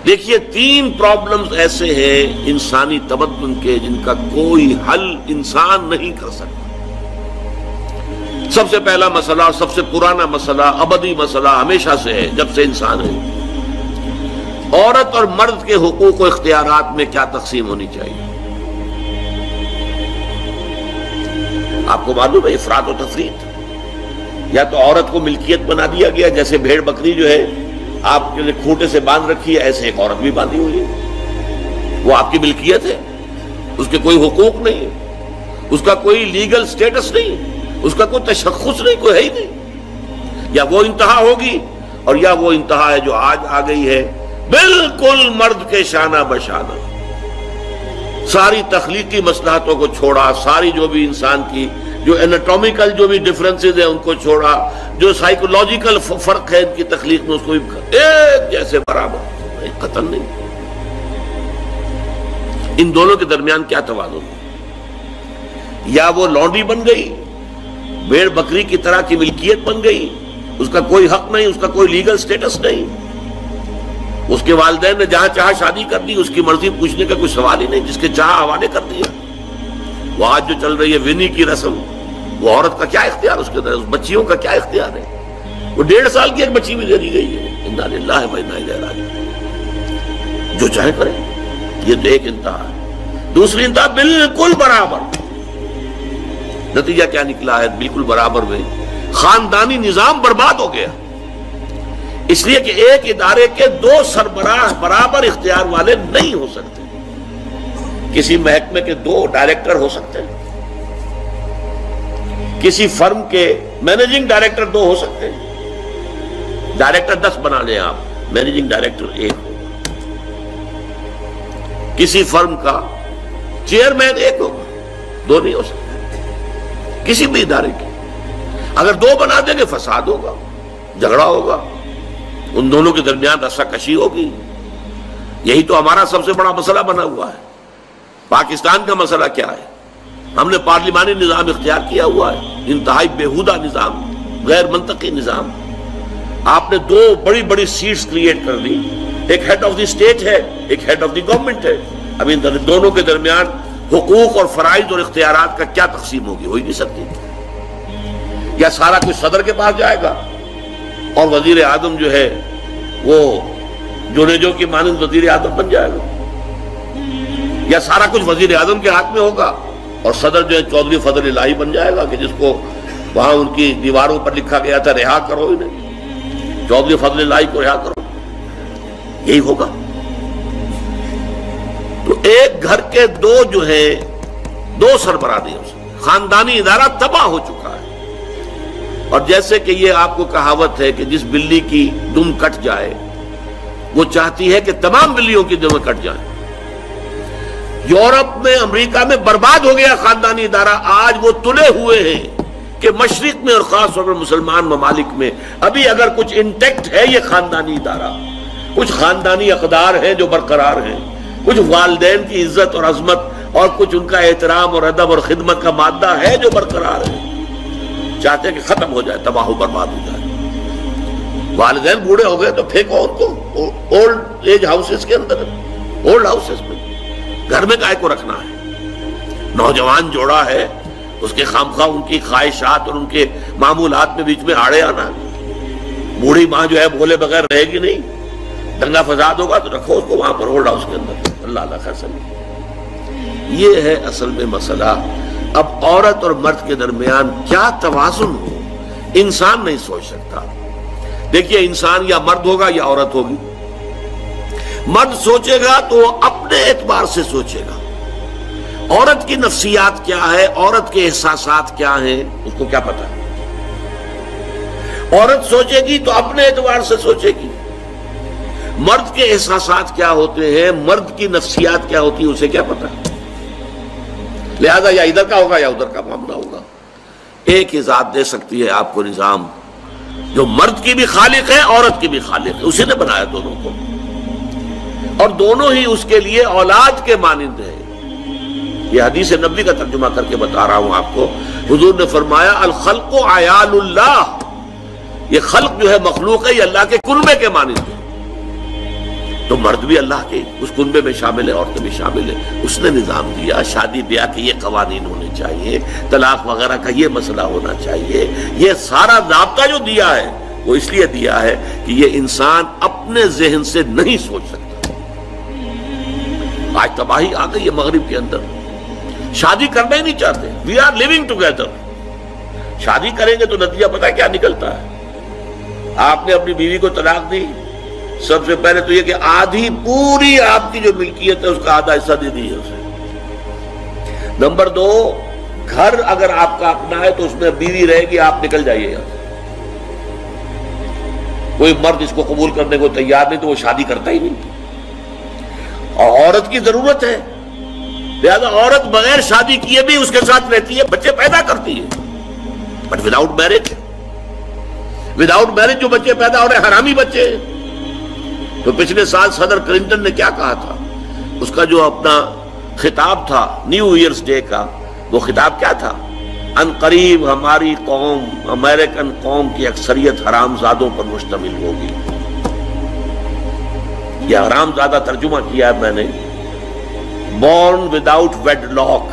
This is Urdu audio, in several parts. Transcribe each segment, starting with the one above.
دیکھیے 3 پرابلمز ایسے ہیں انسانی تمدن کے جن کا کوئی حل انسان نہیں کر سکتا۔ سب سے پہلا مسئلہ اور سب سے پرانا مسئلہ، ابدی مسئلہ ہمیشہ سے ہے جب سے انسان ہے، عورت اور مرد کے حقوق و اختیارات میں کیا تقسیم ہونی چاہیے۔ آپ کو معلوم ہے افراط و تفریط، یا تو عورت کو ملکیت بنا دیا گیا، جیسے بھیڑ بکری جو ہے آپ کے لیے کھوٹے سے باندھ رکھی ہے، ایسے ایک عورت بھی باندھی ہوئی ہے، وہ آپ کی ملکیت ہے، اس کے کوئی حقوق نہیں ہے، اس کا کوئی لیگل سٹیٹس نہیں، اس کا کوئی تشخص نہیں، کوئی ہے ہی نہیں۔ یا وہ انتہا ہوگی اور یا وہ انتہا ہے جو آج آ گئی ہے، بالکل مرد کے شانہ بشانہ، ساری تخلیقی مصلحتوں کو چھوڑا، ساری جو بھی انسان کی جو انیٹومیکل جو بھی ڈفرنسز ہیں ان کو چھوڑا، جو سائیکولوجیکل فرق ہے ان کی تخلیق میں، اس کو بھی ایک جیسے برابر، ایک قطن نہیں۔ ان دونوں کے درمیان کیا توازن ہے؟ یا وہ لونڈی بن گئی، بھیڑ بکری کی طرح کی ملکیت بن گئی، اس کا کوئی حق نہیں، اس کا کوئی لیگل سٹیٹس نہیں، اس کے والدین نے جہاں چاہا شادی کر دی، اس کی مرضی پوچھنے کا کوئی سوال ہی نہیں، جس کے چاہا حوالے کر دیا۔ وہ آج جو چل رہی ہے ونی کی رسم، وہ عورت کا کیا اختیار اس کے اندر، اس بچیوں کا کیا اختیار ہے؟ وہ 1.5 سال کی ایک بچی بھی دے دی گئی ہے، انا للہ و انا الیہ راجعون، جو چاہے کرے۔ یہ تو ایک انتہا ہے۔ دوسری انتہا بالکل برابر، نتیجہ کیا نکلا ہے؟ بالکل برابر میں خاندانی نظام برباد ہو گیا، اس لیے کہ ایک ادارے کے 2 سربراہ برابر اختیار والے نہیں ہو سکتے۔ کسی محکمے کے 2 ڈائریکٹر ہو سکتے ہیں، کسی فرم کے مینیجنگ ڈائریکٹر 2 ہو سکتے ہیں، ڈائریکٹر 10 بنا لیں آپ، مینیجنگ ڈائریکٹر 1 ہو، کسی فرم کا چیئرمین 1 ہوگا، 2 نہیں ہو سکتے کسی بھی ادارے کی۔ اگر 2 بنا دیں گے فساد ہوگا، جھگڑا ہوگا، ان دونوں کے درمیان رسا کشی ہوگی۔ یہی تو ہمارا سب سے بڑا مسئلہ بنا ہوا ہے۔ پاکستان کا مسئلہ کیا ہے؟ ہم نے پارلیمانی نظام اختیار کیا ہوا ہے، انتہائی بیہودہ نظام، غیر منطقی نظام۔ آپ نے 2 بڑی بڑی سیٹس کریٹ کر دی، ایک ہیڈ آف دی اسٹیٹ ہے، ایک ہیڈ آف دی گورنمنٹ ہے۔ اب ان دونوں کے درمیان حقوق اور فرائض اور اختیارات کا کیا تقسیم ہوگی؟ ہو ہی نہیں سکتی۔ یا سارا کچھ صدر کے پاس جائے گا اور وزیر اعظم جو ہے وہ جونیجو کی مانند وزیر اعظم بن جائے گا، یا سارا کچھ وزیر اعظم کے ہاتھ میں ہوگا اور صدر جو ہے چودھری فضل الہی بن جائے گا، کہ جس کو وہاں ان کی دیواروں پر لکھا گیا تھا رہا کرو انہیں، چودھری فضل الہی کو رہا کرو، یہی ہوگا۔ تو ایک گھر کے 2 جو ہے 2 سربراہ نہیں ہو سکتے، خاندانی ادارہ تباہ ہو چکا ہے۔ اور جیسے کہ یہ آپ کو کہاوت ہے کہ جس بلی کی دم کٹ جائے وہ چاہتی ہے کہ تمام بلیوں کی دمیں کٹ جائیں۔ یورپ میں، امریکہ میں برباد ہو گیا خاندانی ادارہ۔ آج وہ تلے ہوئے ہیں کہ مشرق میں اور خاص طور پر مسلمان ممالک میں ابھی اگر کچھ انٹیکٹ ہے یہ خاندانی ادارہ، کچھ خاندانی اقدار ہیں جو برقرار ہیں، کچھ والدین کی عزت اور عظمت اور کچھ ان کا احترام اور ادب اور خدمت کا مادہ ہے جو برقرار ہے۔ چاہتے ہیں کہ ختم ہو جائے، تباہ و برباد ہو جائے۔ والدین بوڑھے ہو گئے تو پھینکو ان کو اولڈ ایج ہاؤسز کے اندر، اولڈ ہاؤسز میں، گھر میں کائے کو رکھنا ہے؟ نوجوان جوڑا ہے، اس کے خامخواہ ان کی خواہشات اور ان کے معمولات میں بیچ میں آڑے آنا۔ بوڑھی ماں جو ہے بولے بغیر رہے گی نہیں، دنگا فساد ہوگا تو رکھو اس کو وہاں پر اولڈ ہاؤس کے اندر۔ اللہ اللہ خیر سمجھے، یہ ہے اصل میں مسئلہ۔ اب عورت اور مرد کے درمیان کیا توازن ہو، انسان نہیں سوچ سکتا۔ دیکھیے انسان یا مرد ہوگا یا عورت ہوگی۔ مرد سوچے گا تو وہ اپنے اعتبار سے سوچے گا، عورت کی نفسیات کیا ہے، عورت کے احساسات کیا ہیں، اس کو کیا پتا ہے۔ عورت سوچے گی تو اپنے اعتبار سے سوچے گی، مرد کے احساسات کیا ہوتے ہیں، مرد کی نفسیات کیا ہوتی ہے، اسے کیا پتا ہے۔ لہذا یا ادھر کا ہوگا یا ادھر کا معاملہ ہوگا۔ ایک ہی ذات دے سکتی ہے آپ کو نظام، جو مرد کی بھی خالق ہے عورت کی بھی خالق ہے، اسی نے بنایا دونوں کو، اور دونوں ہی اس کے لیے اولاد کے مانند ہیں۔ یہ حدیث نبوی کا ترجمہ کر کے بتا رہا ہوں آپ کو۔ حضور نے فرمایا الخلق عیال اللہ، یہ خلق جو ہے مخلوق ہے، یہ اللہ کے کنبے کے مانند ہے۔ تو مرد بھی اللہ کے اس کنبے میں شامل ہے، عورتیں بھی شامل ہے. اس نے نظام دیا، شادی بیاہ کے یہ قوانین ہونے چاہیے، طلاق وغیرہ کا یہ مسئلہ ہونا چاہیے. یہ سارا ضابطہ جو دیا ہے وہ اس لیے دیا ہے کہ یہ انسان اپنے ذہن سے نہیں سوچ سکتا. آج تباہی آ گئی ہے مغرب کے اندر، شادی کرنا ہی نہیں چاہتے. We are living together. شادی کریں گے تو نتیجہ پتہ ہے کیا نکلتا ہے؟ آپ نے اپنی بیوی کو طلاق دی، سب سے پہلے تو یہ کہ آدھی پوری آپ کی جو ملکیت ہے اس کا آدھا حصہ دے دیجیے اسے. نمبر 2، گھر اگر آپ کا اپنا ہے تو اس میں بیوی رہے گی، آپ نکل جائیے گا. کوئی مرد اس کو قبول کرنے کو تیار نہیں تو وہ شادی کرتا ہی نہیں. اور عورت کی ضرورت ہے، لہذا عورت بغیر شادی کیے بھی اس کے ساتھ رہتی ہے، بچے پیدا کرتی ہے. بٹ وداؤٹ میرج جو بچے پیدا ہو رہے ہیں حرامی بچے. تو پچھلے سال صدر کلنٹن نے کیا کہا تھا؟ اس کا جو اپنا خطاب تھا نیو ایئرز ڈے کا، وہ خطاب کیا تھا؟ ان قریب ہماری قوم، امریکن قوم کی اکثریت حرام زادوں پر مشتمل ہوگی. یہ حرام زادہ ترجمہ کیا ہے میں نے، بورن وداؤٹ ویڈ لاک،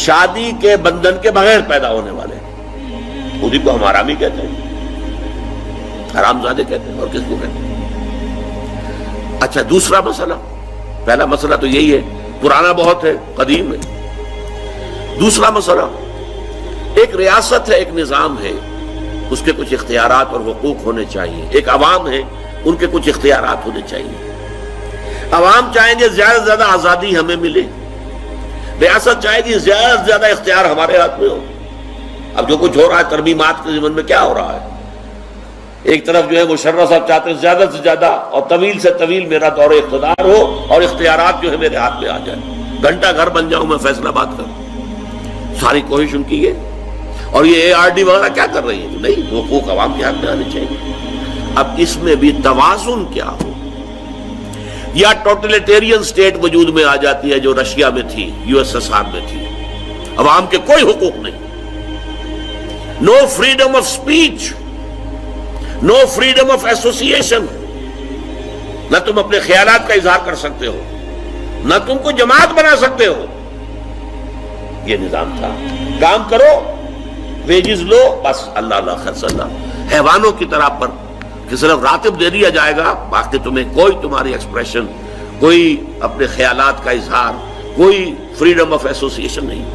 شادی کے بندھن کے بغیر پیدا ہونے والے. خود کو ہم حرامی کہتے ہیں، حرام زادے کہتے ہیں، اور کس کو کہتے ہیں؟ اچھا، دوسرا مسئلہ، پہلا مسئلہ تو یہی ہے، پرانا بہت ہے، قدیم ہے. دوسرا مسئلہ، ایک ریاست ہے، ایک نظام ہے، اس کے کچھ اختیارات اور حقوق ہونے چاہیے. ایک عوام ہے، ان کے کچھ اختیارات ہونے چاہیے. عوام چاہیں گے زیادہ سے زیادہ آزادی ہمیں ملے، ریاست چاہے گی زیادہ سے زیادہ اختیار ہمارے ہاتھ میں ہو. اب جو کچھ ہو رہا ہے ترمیمات کے ضمن میں کیا ہو رہا ہے؟ ایک طرف جو ہے مشرف صاحب چاہتے ہیں زیادہ سے زیادہ اور طویل سے طویل میرا دور اقتدار ہو اور اختیارات جو ہے میرے ہاتھ میں آ جائے، گھنٹہ گھر بن جاؤں میں فیصلہ بات کروں. ساری کوشش ان کی ہے. اور یہ ARD وغیرہ کیا کر رہی ہے؟ نہیں، حقوق عوام کے ہاتھ میں آنے چاہیے. اب اس میں بھی توازن کیا ہو؟ یا ٹوٹلیٹیرین سٹیٹ وجود میں آ جاتی ہے جو رشیا میں تھی، USSR میں تھی، عوام کے کوئی حقوق نہیں، no freedom of speech, no freedom of association. نہ تم اپنے خیالات کا اظہار کر سکتے ہو، نہ تم کو جماعت بنا سکتے ہو. یہ نظام تھا. کام کرو، ویجز لو، بس اللہ اللہ خرص اللہ. حیوانوں کی طرح پر کہ صرف راتب دے دیا جائے گا، باقی تمہیں کوئی تمہاری ایکسپریشن، کوئی اپنے خیالات کا اظہار، کوئی فریڈم آف ایسوسیشن نہیں.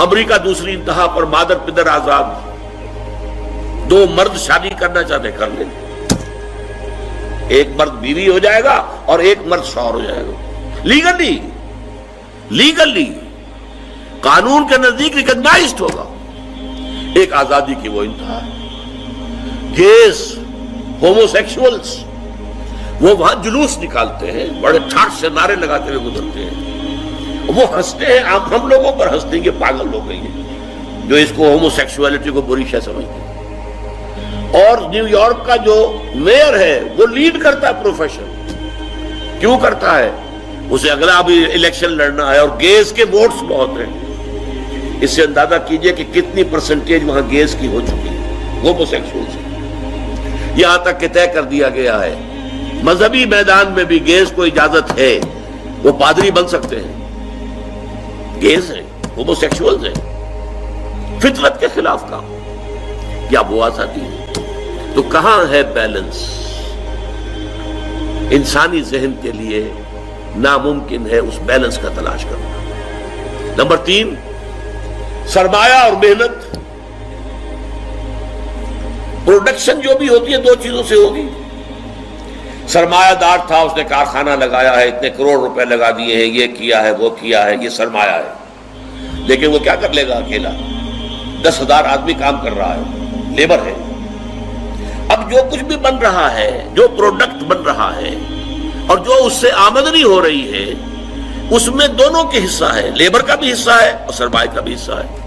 امریکہ دوسری انتہا پر، مادر پدر آزاد. 2 مرد شادی کرنا چاہتے کر لیں، ایک مرد بیوی ہو جائے گا اور ایک مرد شوہر ہو جائے گا. لیگلی قانون کے نزدیک ریکگنائزڈ ہوگا. ایک آزادی کی وہ انتہا ہے. گیز، ہومو سیکشولز، وہ وہاں جلوس نکالتے ہیں، بڑے ٹھاٹ سے نعرے لگاتے ہوئے گزرتے ہیں. وہ ہنستے ہیں، ہم لوگوں پر ہنستے ہیں کہ پاگل ہو گئی ہیں جو اس کو ہومو سیکشولیٹی کو بری شے سمجھتے ہیں. اور نیو یارک کا جو میئر ہے وہ لیڈ کرتا ہے پروفیشن. کیوں کرتا ہے؟ اسے اگلا بھی الیکشن لڑنا ہے اور گیز کے ووٹس بہت ہیں. اس سے اندازہ کیجئے کہ کتنی پرسنٹیج وہاں گیز کی ہو چکی ہے، ہومو سیکشولز. یہاں تک کہ طے کر دیا گیا ہے مذہبی میدان میں بھی گیز کو اجازت ہے، وہ پادری بن سکتے ہیں. گیز ہیں، ہومو سیکشولز ہیں، فطرت کے خلاف کام. کیا وہ آزادی ہے؟ تو کہاں ہے بیلنس؟ انسانی ذہن کے لیے ناممکن ہے اس بیلنس کا تلاش کرنا. نمبر 3، سرمایہ اور محنت. پروڈکشن جو بھی ہوتی ہے 2 چیزوں سے ہوگی. سرمایہ دار تھا، اس نے کارخانہ لگایا ہے، اتنے کروڑ روپے لگا دیے ہیں، یہ کیا ہے، وہ کیا ہے، یہ سرمایہ ہے. لیکن وہ کیا کر لے گا اکیلا؟ 10,000 آدمی کام کر رہا ہے، لیبر ہے. اب جو کچھ بھی بن رہا ہے، جو پروڈکٹ بن رہا ہے اور جو اس سے آمدنی ہو رہی ہے، اس میں دونوں کے حصہ ہے، لیبر کا بھی حصہ ہے اور سرمایہ کا بھی حصہ ہے.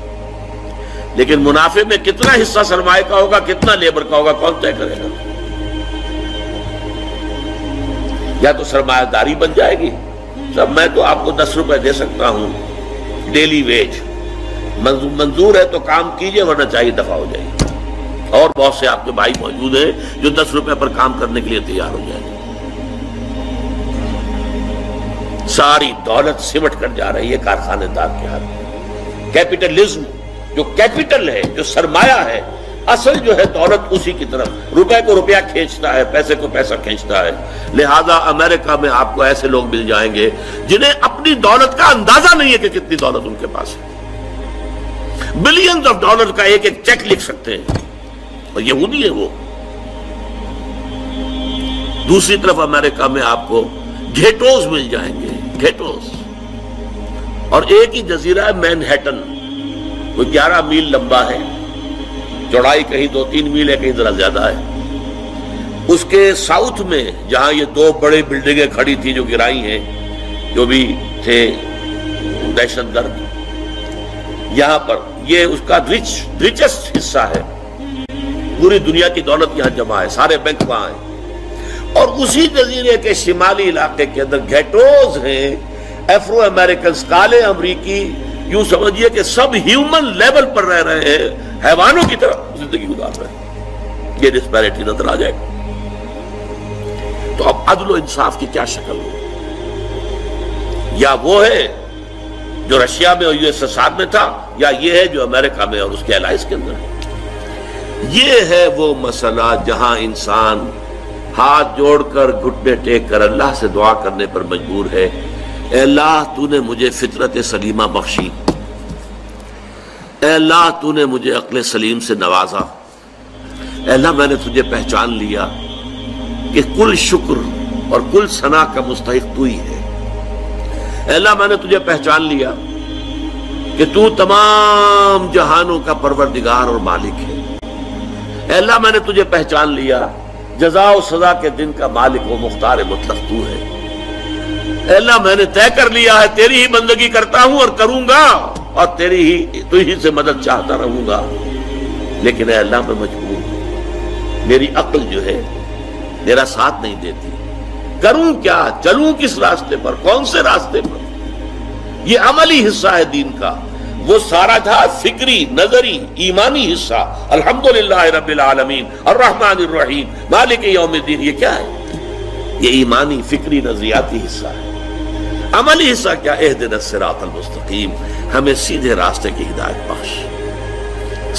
لیکن منافع میں کتنا حصہ سرمایہ کا ہوگا، کتنا لیبر کا ہوگا، کون طے کرے گا؟ یا تو سرمایہ داری بن جائے گی، سب میں تو آپ کو 10 روپے دے سکتا ہوں ڈیلی ویج، منظور ہے تو کام کیجئے ورنہ چاہیے دفع ہو جائے گی. اور بہت سے آپ کے بھائی موجود ہیں جو 10 روپے پر کام کرنے کے لیے تیار ہو جائیں گے. ساری دولت سمٹ کر جا رہی ہے کارخانے دار کے ہاتھ میں۔ کیپٹلزم جو کیپٹل ہے، جو سرمایہ ہے، اصل جو ہے دولت اسی کی طرف، روپے کو روپیہ کھینچتا ہے، پیسے کو پیسہ کھینچتا ہے۔ لہذا امریکہ میں آپ کو ایسے لوگ مل جائیں گے جنہیں اپنی دولت کا اندازہ نہیں ہے کہ کتنی دولت ان کے پاس ہے، بلینز آف ڈالر کا ایک ایک چیک لکھ سکتے ہیں، اور یہودی ہے وہ۔ دوسری طرف امریکہ میں آپ کو گھیٹوز مل جائیں گے، گھیٹوز، اور ایک ہی جزیرہ ہے مینہٹن، وہ 11 میل لمبا ہے، چوڑائی کہیں 2-3 میل ہے، کہیں ذرا زیادہ ہے۔ اس کے ساؤتھ میں جہاں یہ 2 بڑے بلڈنگیں کھڑی تھی جو گرائی ہیں، جو بھی تھے دہشت گرد، یہاں پر یہ اس کا ریچسٹ حصہ ہے، پوری دنیا کی دولت یہاں جمع ہے، سارے بینک وہاں ہیں۔ اور اسی جزیرے کے شمالی علاقے کے اندر گھیٹوز ہیں، افرو امریکنز، کالے امریکی، یوں سمجھیے کہ سب ہیومن لیول پر رہ رہے ہیں، حیوانوں کی طرح زندگی گزار رہے ہیں۔ یہ ڈسپیرٹی نظر آ جائے گا۔ تو اب عدل و انصاف کی کیا شکل ہو؟ یا وہ ہے جو رشیا میں اور USSR میں تھا، یا یہ ہے جو امریکہ میں اور اس کے الائز کے اندر ہے۔ یہ ہے وہ مسئلہ جہاں انسان ہاتھ جوڑ کر، گھٹنے ٹیک کر اللہ سے دعا کرنے پر مجبور ہے، اے اللہ تو نے مجھے فطرت سلیمہ بخشی، اے اللہ تو نے مجھے عقل سلیم سے نوازا، اے اللہ میں نے تجھے پہچان لیا کہ کل شکر اور کل ثنا کا مستحق تو ہی ہے، اے اللہ میں نے تجھے پہچان لیا کہ تو تمام جہانوں کا پروردگار اور مالک ہے، اے اللہ میں نے تجھے پہچان لیا جزا و سزا کے دن کا مالک و مختار مطلق تو ہے، اے اللہ میں نے طے کر لیا ہے تیری ہی بندگی کرتا ہوں اور کروں گا، اور تو ہی سے مدد چاہتا رہوں گا، لیکن اے اللہ میں مجبور ہوں، میری عقل جو ہے میرا ساتھ نہیں دیتی، کروں کیا، چلوں کس راستے پر، کون سے راستے پر؟ یہ عملی حصہ ہے دین کا، وہ سارا تھا فکری، نظری، ایمانی حصہ، الحمدللہ رب العالمین الرحمن الرحیم مالک یوم الدین، یہ کیا ہے؟ یہ ایمانی، فکری، نظریاتی حصہ ہے۔ عملی حصہ کیا؟ اہدنا الصراط المستقیم، ہمیں سیدھے راستے کی ہدایت بخش،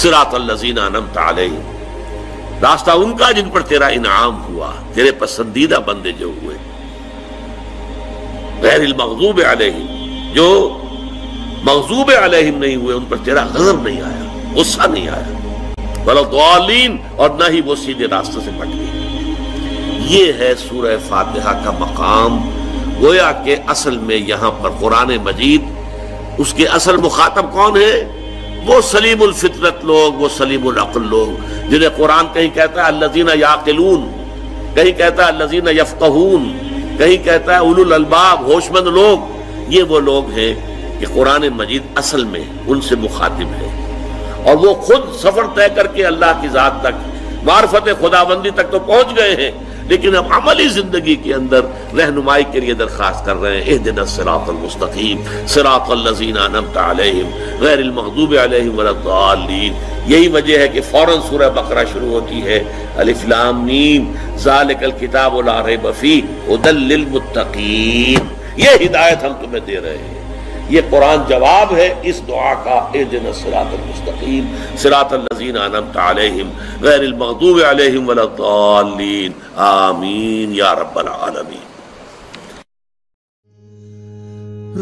صراط الذین انعمت علیہم، راستہ ان کا جن پر تیرا انعام ہوا، تیرے پسندیدہ بندے جو ہوئے، غیر المغضوب علیہم، جو مغضوب علیہم نہیں ہوئے، ان پر تیرا غضب نہیں آیا، غصہ نہیں آیا، ولا الضالین، اور نہ ہی وہ سیدھے راستے سے پٹ گئے۔ یہ ہے سورہ فاتحہ کا مقام۔ گویا کہ اصل میں یہاں پر قرآن مجید، اس کے اصل مخاطب کون ہے؟ وہ سلیم الفطرت لوگ، وہ سلیم العقل لوگ، جنہیں قرآن کہیں کہتا ہے الذین یعقلون، کہیں کہتا ہے الذین یفقہون، کہیں کہتا ہے اولو الالباب، ہوش مند لوگ۔ یہ وہ لوگ ہیں کہ قرآن مجید اصل میں ان سے مخاطب ہے، اور وہ خود سفر طے کر کے اللہ کی ذات تک، معرفت خداوندی تک تو پہنچ گئے ہیں، لیکن اب عملی زندگی کے اندر رہنمائی کے لیے درخواست کر رہے ہیں، اہدنا الصراط المستقیم صراط الذین انعمت علیہم غیر المغضوب علیہم ولا الضالین۔ یہی وجہ ہے کہ فوراً سورہ بقرہ شروع ہوتی ہے، الف لام میم ذالک الکتاب لا ریب فیہ ھدی للمتقین، یہ ہدایت ہم تمہیں دے رہے ہیں۔ یہ قرآن جواب ہے اس دعا کا، اہدنا الصراط المستقیم صراط الذین انعمت علیہم غیر المغضوب علیہم ولا الضالین، آمین یا رب العالمین۔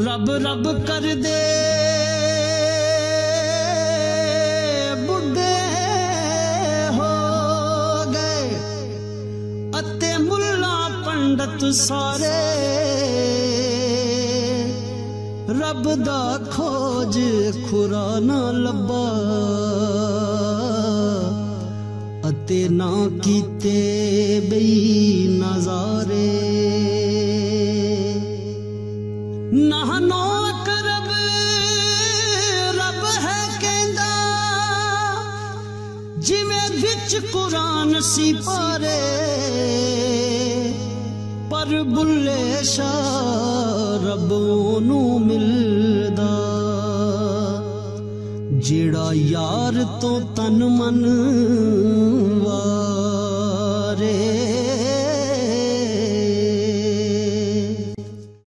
رب رب کر دے بڈھے ہو گئے اتے ملا پنڈت سارے، رب دا کھوج کھرا نہ لبا اتے نہ کیتے بئی نظارے، نہ نوک رب رب ہے کہندا جویں وچ قرآن سی پارے، پر بلے شاہ رب اونوں ملدا جیڑا یار تو تن من